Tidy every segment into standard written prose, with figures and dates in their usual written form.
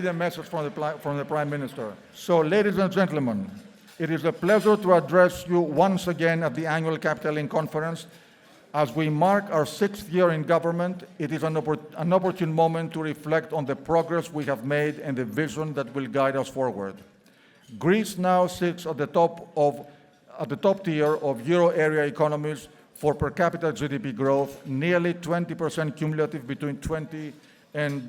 the message from the Prime Minister. So, ladies and gentlemen, it is a pleasure to address you once again at the annual Capital Link Conference. As we mark our 6th year in government, it is an opportune moment to reflect on the progress we have made and the vision that will guide us forward. Greece now sits at the top tier of Euro area economies for per capita GDP growth, nearly 20% cumulative between 2020 and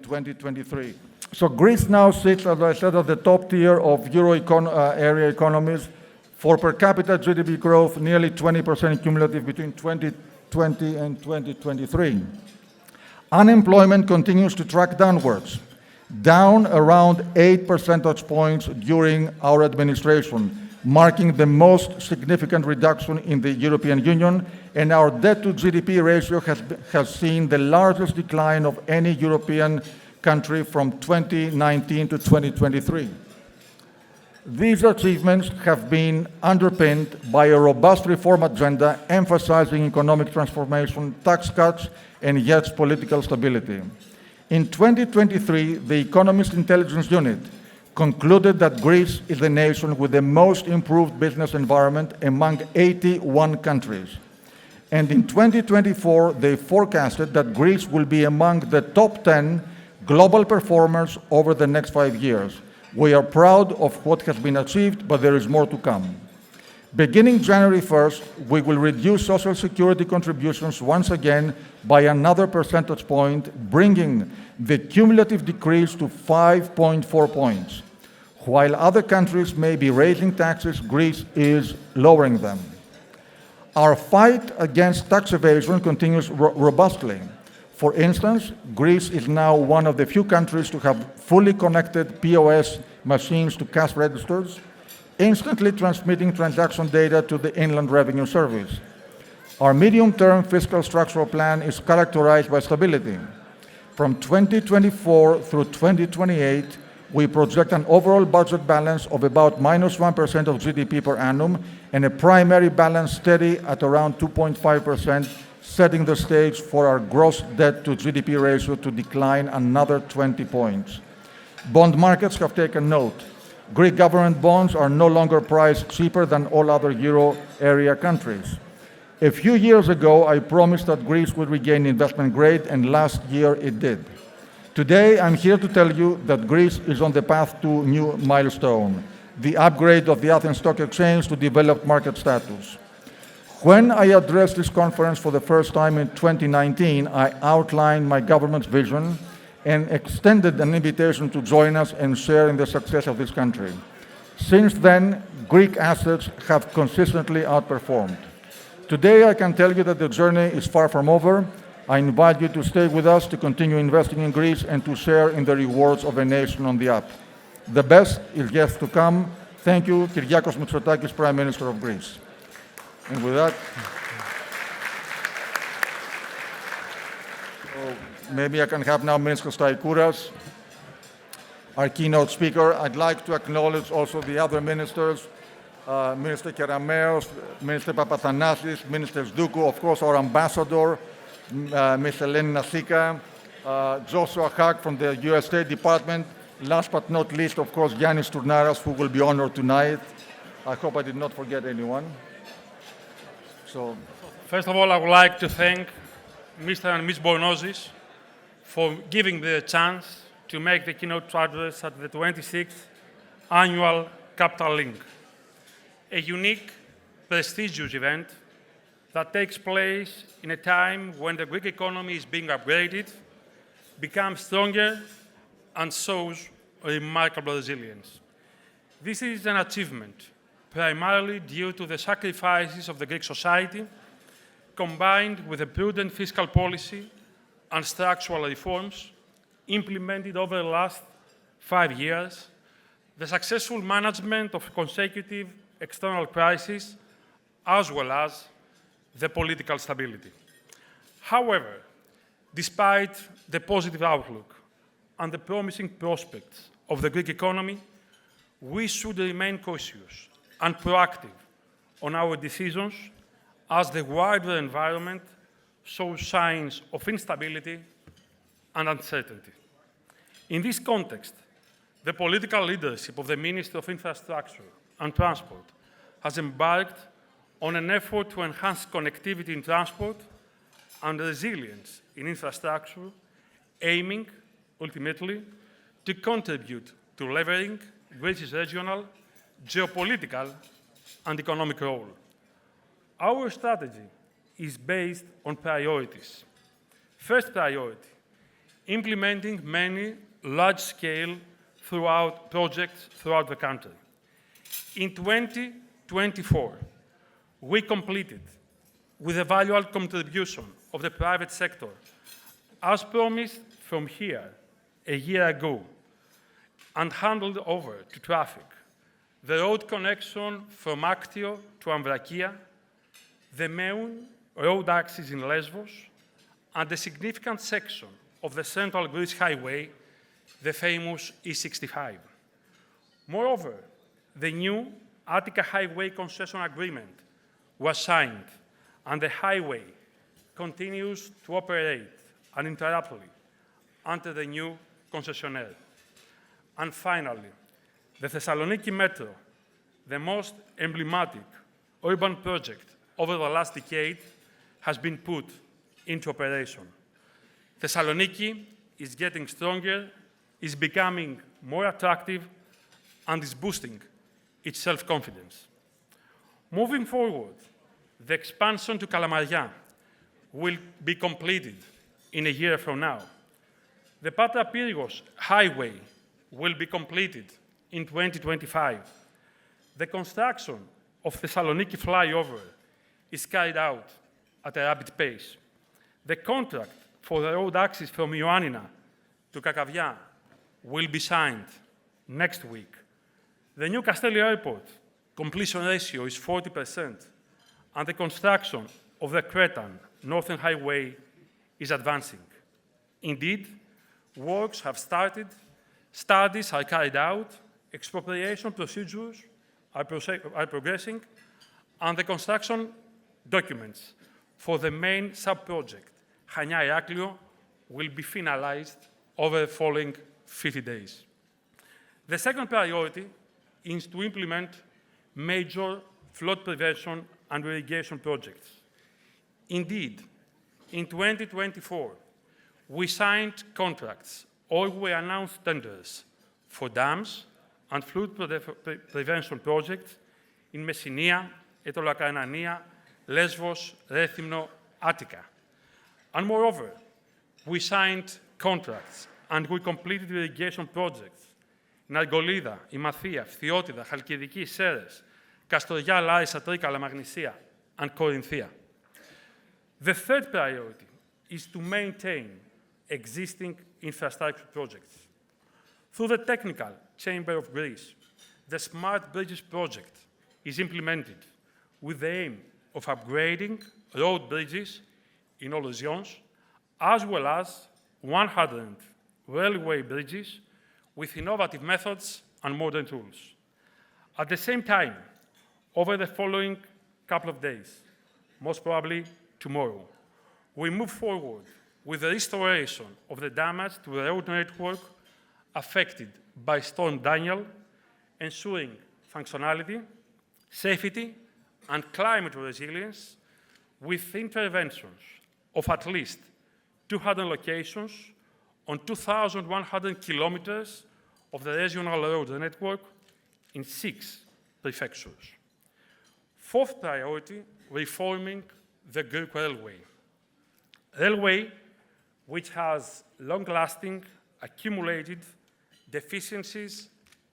2023. So Greece now sits, as I said, at the top tier of Euro area economies for per capita GDP growth, nearly 20% cumulative between 2020 and 2023. Unemployment continues to track downwards, down around 8 percentage points during our administration, marking the most significant reduction in the European Union, and our debt-to-GDP ratio has seen the largest decline of any European country from 2019 to 2023. These achievements have been underpinned by a robust reform agenda emphasizing economic transformation, tax cuts, and yes, political stability. In 2023, the Economist Intelligence Unit concluded that Greece is the nation with the most improved business environment among 81 countries. And in 2024, they forecasted that Greece will be among the top 10 global performers over the next 5 years. We are proud of what has been achieved, but there is more to come. Beginning January 1st, we will reduce Social Security contributions once again by another percentage point, bringing the cumulative decrease to 5.4 points. While other countries may be raising taxes, Greece is lowering them. Our fight against tax evasion continues robustly. For instance, Greece is now one of the few countries to have fully connected POS machines to cash registers, instantly transmitting transaction data to the Inland Revenue Service. Our medium-term fiscal structural plan is characterized by stability. From 2024 through 2028, we project an overall budget balance of about -1% of GDP per annum and a primary balance steady at around 2.5%, setting the stage for our gross debt to GDP ratio to decline another 20 points. Bond markets have taken note. Greek government bonds are no longer priced cheaper than all other Euro area countries. A few years ago, I promised that Greece would regain investment grade, and last year it did. Today, I'm here to tell you that Greece is on the path to a new milestone, the upgrade of the Athens Stock Exchange to developed market status. When I addressed this conference for the first time in 2019, I outlined my government's vision and extended an invitation to join us and share in the success of this country. Since then, Greek assets have consistently outperformed. Today, I can tell you that the journey is far from over. I invite you to stay with us to continue investing in Greece and to share in the rewards of a nation on the up. The best is yet to come. Thank you, Kyriakos Mitsotakis, Prime Minister of Greece. And with that, maybe I can have now Minister Staikouras, our keynote speaker. I'd like to acknowledge also the other ministers, Minister Kerameos, Minister Papathanassis, Minister Zdoukou, of course our ambassador, Ms. Eleni Nasika, Joshua Hack from the US State Department, last but not least, of course, Yannis Tournaras, who will be honored tonight. I hope I did not forget anyone. So, first of all, I would like to thank Mr. and Ms. Bounozis for giving the chance to make the keynote address at the 26th Annual Capital Link, a unique, prestigious event that takes place in a time when the Greek economy is being upgraded, becomes stronger, and shows remarkable resilience. This is an achievement primarily due to the sacrifices of the Greek society, combined with a prudent fiscal policy and structural reforms implemented over the last 5 years, the successful management of consecutive external crises, as well as the political stability. However, despite the positive outlook and the promising prospects of the Greek economy, we should remain cautious and proactive on our decisions as the wider environment shows signs of instability and uncertainty. In this context, the political leadership of the Ministry of Infrastructure and Transport has embarked on an effort to enhance connectivity in transport and resilience in infrastructure, aiming, ultimately, to contribute to levering Greece's regional, geopolitical, and economic role. Our strategy is based on priorities. First priority, implementing many large-scale projects throughout the country. In 2024, we completed, with a valuable contribution of the private sector, as promised from here a year ago, and handed over to traffic the road connection from Aktio to Ambrakia, the main road axis in Lesvos, and a significant section of the Central Greece Highway, the famous E65. Moreover, the new Attica Highway concession agreement was signed, and the highway continues to operate uninterruptedly under the new concessionaire. And finally, the Thessaloniki Metro, the most emblematic urban project over the last decade, has been put into operation. Thessaloniki is getting stronger, is becoming more attractive, and is boosting its self-confidence. Moving forward, the expansion to Kalamaria will be completed in a year from now. The Patra-Pyrgos Highway will be completed in 2025. The construction of Thessaloniki flyover is carried out at a rapid pace. The contract for the road access from Ioannina to Kakavia will be signed next week. The new Castelli Airport completion ratio is 40%, and the construction of the Cretan Northern Highway is advancing. Indeed, works have started, studies are carried out, expropriation procedures are progressing, and the construction documents for the main sub-project, Chania-Iraklio, will be finalized over the following 50 days. The second priority is to implement major flood prevention and irrigation projects. Indeed, in 2024, we signed contracts or we announced tenders for dams and flood prevention projects in Messinia, Etolakainania, Lesvos, Rethymno, Attica. And moreover, we signed contracts and we completed irrigation projects in Argolida, Imathia, Phthiotida, Chalkidiki, Seres, Kastoria, Larissa, Trikala, Magnesia, and Corinthia. The third priority is to maintain existing infrastructure projects. Through the Technical Chamber of Greece, the Smart Bridges project is implemented with the aim of upgrading road bridges in all regions, as well as 100 railway bridges with innovative methods and modern tools. At the same time, over the following couple of days, most probably tomorrow, we move forward with the restoration of the damage to the road network affected by Storm Daniel, ensuring functionality, safety, and climate resilience with interventions of at least 200 locations on 2,100 kilometers of the regional road network in 6 prefectures. Fourth priority, reforming the Greek railway. Railway which has long-lasting, accumulated deficiencies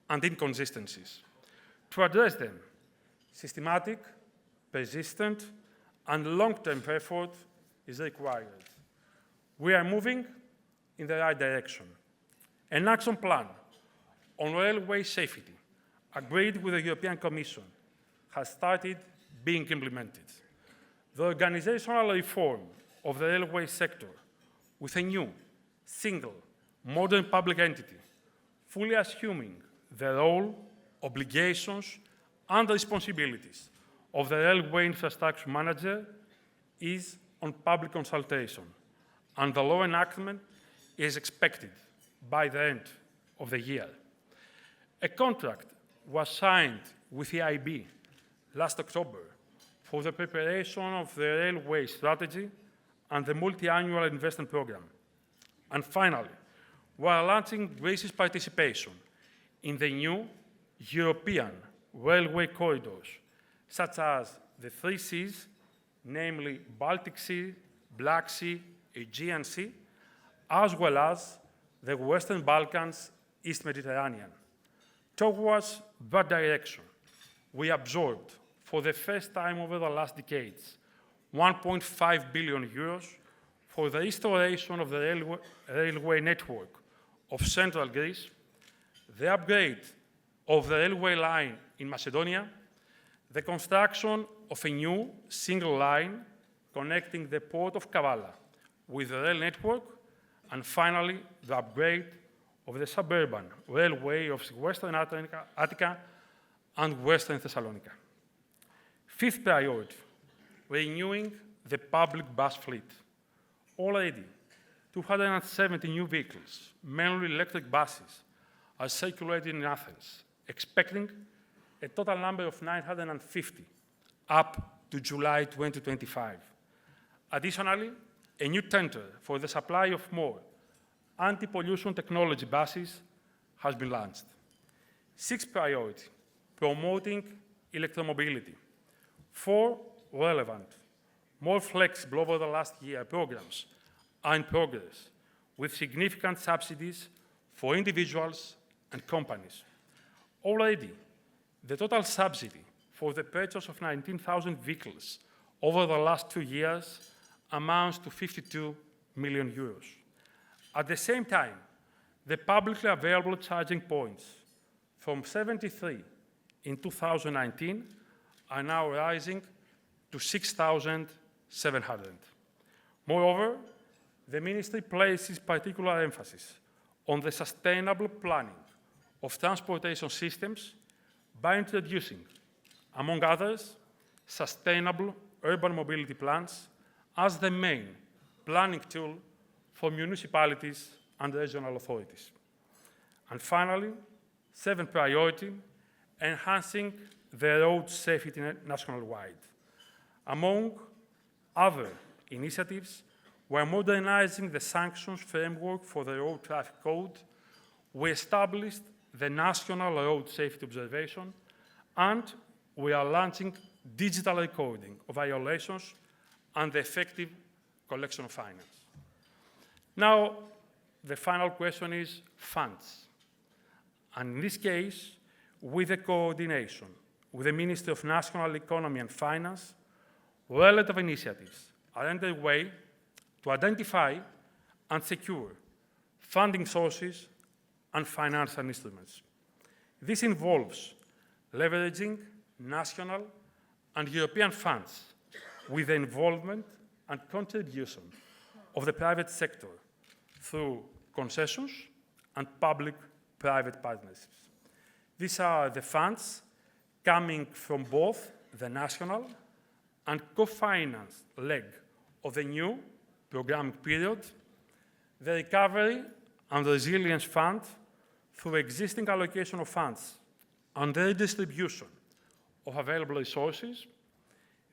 and inconsistencies. To address them, systematic, persistent, and long-term effort is required. We are moving in the right direction. An action plan on railway safety, agreed with the European Commission, has started being implemented. The organizational reform of the railway sector with a new, single, modern public entity, fully assuming the role, obligations, and responsibilities of the railway infrastructure manager is on public consultation, and the law enactment is expected by the end of the year. A contract was signed with the EIB last October for the preparation of the railway strategy and the multi-annual investment program. And finally, we are launching Greece's participation in the new European railway corridors, such as the three Seas, namely Baltic Sea, Black Sea, Aegean Sea, as well as the Western Balkans, East Mediterranean. Towards that direction, we absorbed, for the first time over the last decades, 1.5 billion euros for the restoration of the railway network of central Greece, the upgrade of the railway line in Macedonia, the construction of a new single line connecting the port of Kavala with the rail network, and finally, the upgrade of the suburban railway of Western Attica and Western Thessalonica. Fifth priority, renewing the public bus fleet. Already, 270 new vehicles, mainly electric buses, are circulating in Athens, expecting a total number of 950 up to July 2025. Additionally, a new tender for the supply of more anti-pollution technology buses has been launched. Sixth priority, promoting electromobility. 4 relevant, more flexible over the last year programs are in progress, with significant subsidies for individuals and companies. Already, the total subsidy for the purchase of 19,000 vehicles over the last 2 years amounts to 52 million euros. At the same time, the publicly available charging points from 73 in 2019 are now rising to 6,700. Moreover, the Ministry places particular emphasis on the sustainable planning of transportation systems by introducing, among others, sustainable urban mobility plans as the main planning tool for municipalities and regional authorities. And finally, seventh priority, enhancing the road safety nationwide. Among other initiatives, we are modernizing the sanctions framework for the road traffic code. We established the National Road Safety Observation, and we are launching digital recording of violations and the effective collection of fines. Now, the final question is funds. And in this case, with the coordination with the Ministry of National Economy and Finance, relative initiatives are underway to identify and secure funding sources and financial instruments. This involves leveraging national and European funds with the involvement and contribution of the private sector through concessions and public-private partnerships. These are the funds coming from both the national and co-financed leg of the new programming period, the Recovery and Resilience Fund through existing allocation of funds and the redistribution of available resources,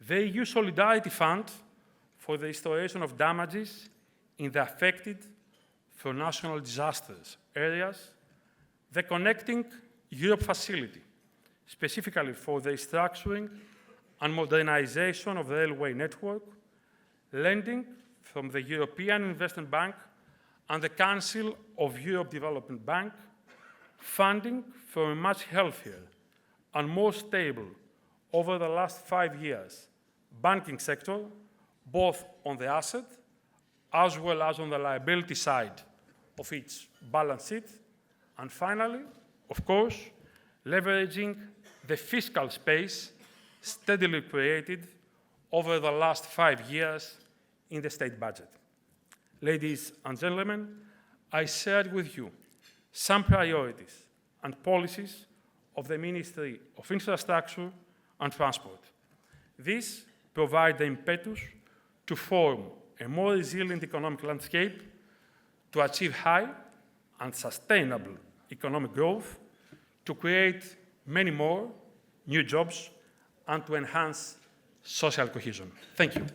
the EU Solidarity Fund for the restoration of damages in the affected from national disasters areas, the Connecting Europe Facility, specifically for the restructuring and modernization of the railway network, lending from the European Investment Bank and the Council of Europe Development Bank, funding from a much healthier and more stable over the last 5 years banking sector, both on the asset as well as on the liability side of its balance sheet, and finally, of course, leveraging the fiscal space steadily created over the last 5 years in the state budget. Ladies and gentlemen, I shared with you some priorities and policies of the Ministry of Infrastructure and Transport. These provide the impetus to form a more resilient economic landscape, to achieve high and sustainable economic growth to create many more new jobs and to enhance social cohesion. Thank you.